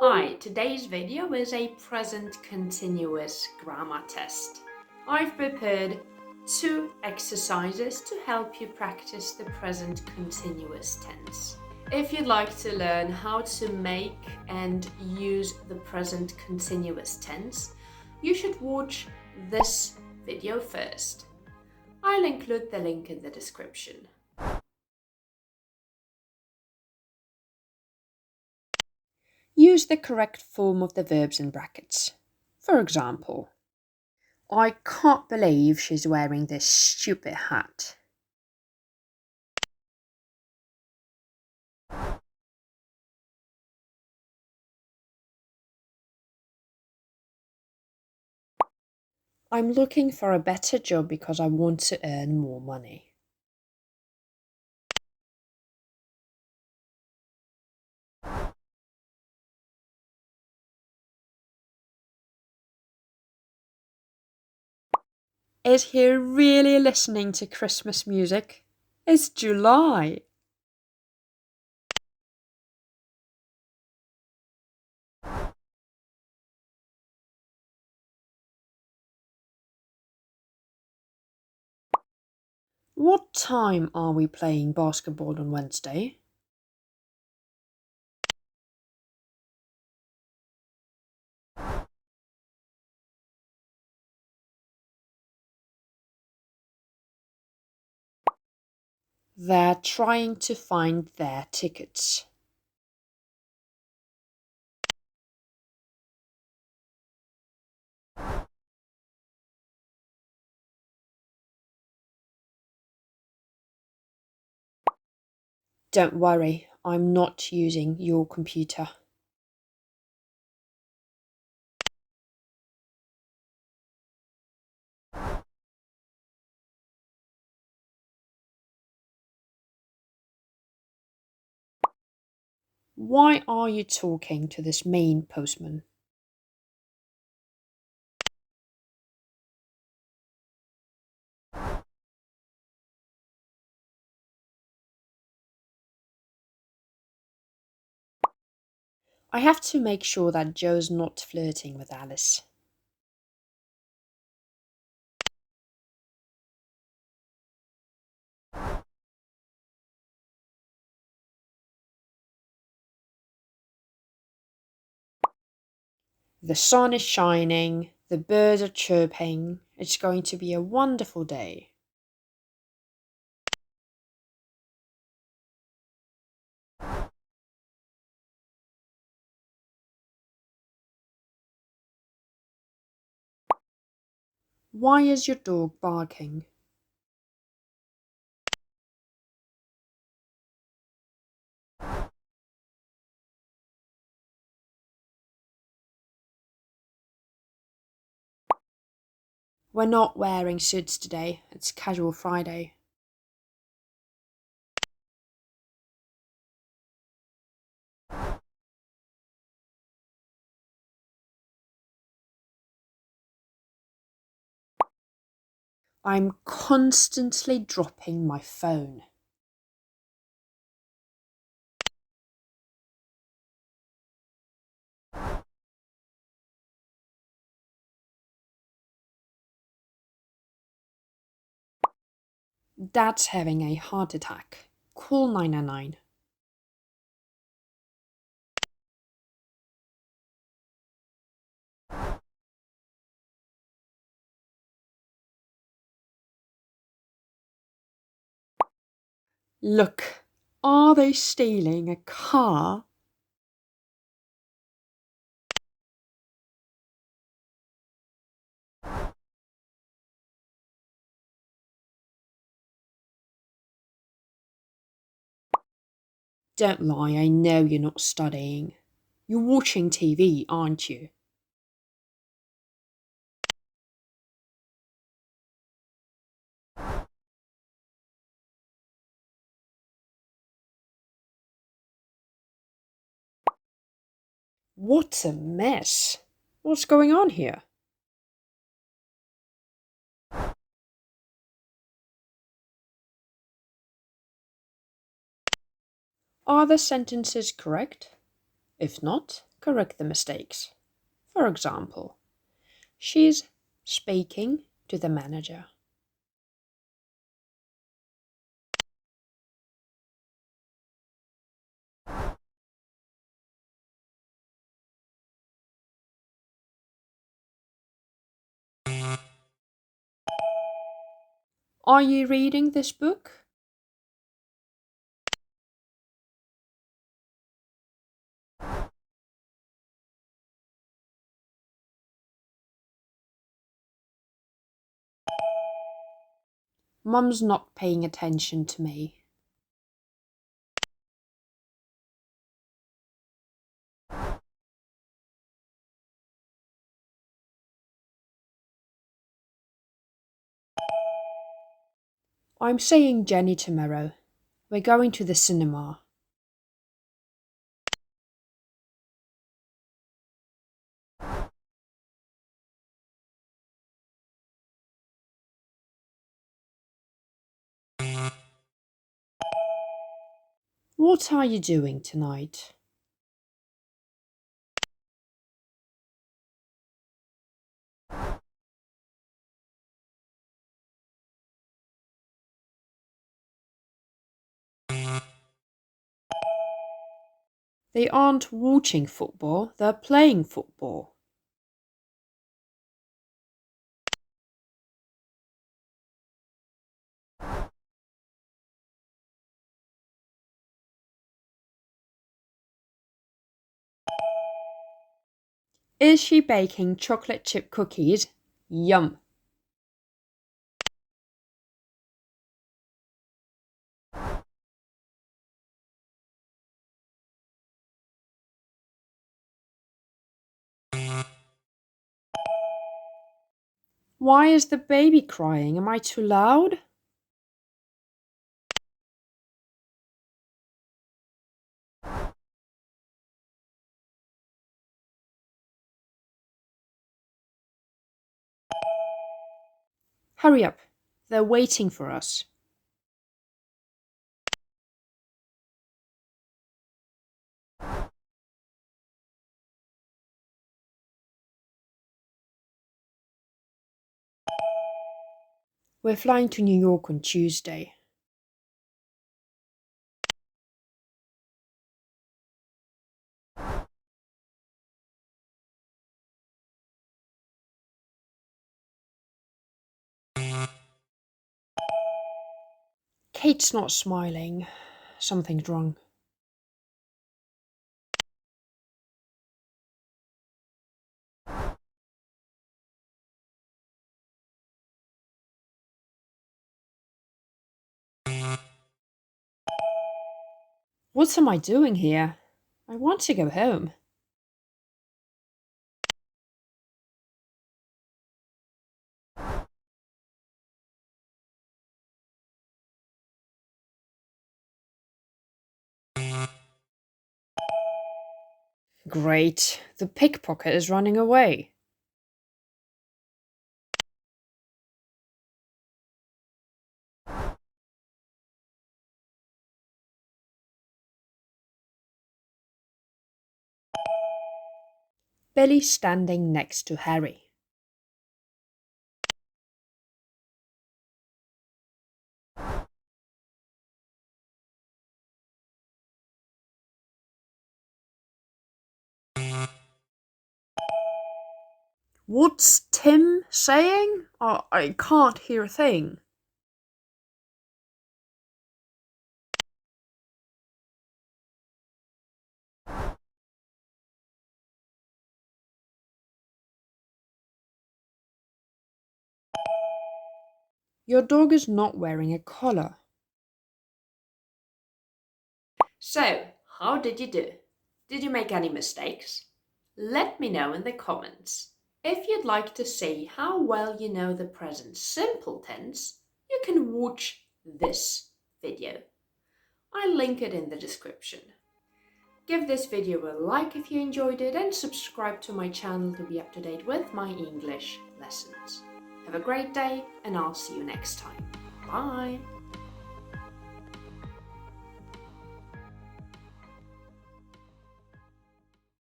Hi, today's video is a present continuous grammar test. I've prepared two exercises to help you practice the present continuous tense. If you'd like to learn how to make and use the present continuous tense, you should watch this video first. I'll include the link in the description. Use the correct form of the verbs in brackets. For example, I can't believe she's wearing this stupid hat. I'm looking for a better job because I want to earn more money. Is he really listening to Christmas music? It's July. What time are we playing basketball on Wednesday? They're trying to find their tickets. Don't worry, I'm not using your computer. Why are you talking to this mean postman? I have to make sure that Joe's not flirting with Alice. The sun is shining, the birds are chirping, it's going to be a wonderful day. Why is your dog barking? We're not wearing suits today, it's casual Friday. I'm constantly dropping my phone. Dad's having a heart attack. Call 999. Look, are they stealing a car? Don't lie, I know you're not studying. You're watching TV, aren't you? What a mess! What's going on here? Are the sentences correct? If not, correct the mistakes. For example, she's speaking to the manager. Are you reading this book? Mum's not paying attention to me. I'm seeing Jenny tomorrow. We're going to the cinema. What are you doing tonight? They aren't watching football, they're playing football. Is she baking chocolate chip cookies? Yum! Why is the baby crying? Am I too loud? Hurry up, they're waiting for us. We're flying to New York on Tuesday. Kate's not smiling. Something's wrong. What am I doing here? I want to go home. Great, the pickpocket is running away. Billy standing next to Harry. What's Tim saying? I can't hear a thing. Your dog is not wearing a collar. So, how did you do? Did you make any mistakes? Let me know in the comments. If you'd like to see how well you know the present simple tense, you can watch this video. I'll link it in the description. Give this video a like if you enjoyed it and subscribe to my channel to be up to date with my English lessons. Have a great day and I'll see you next time. Bye!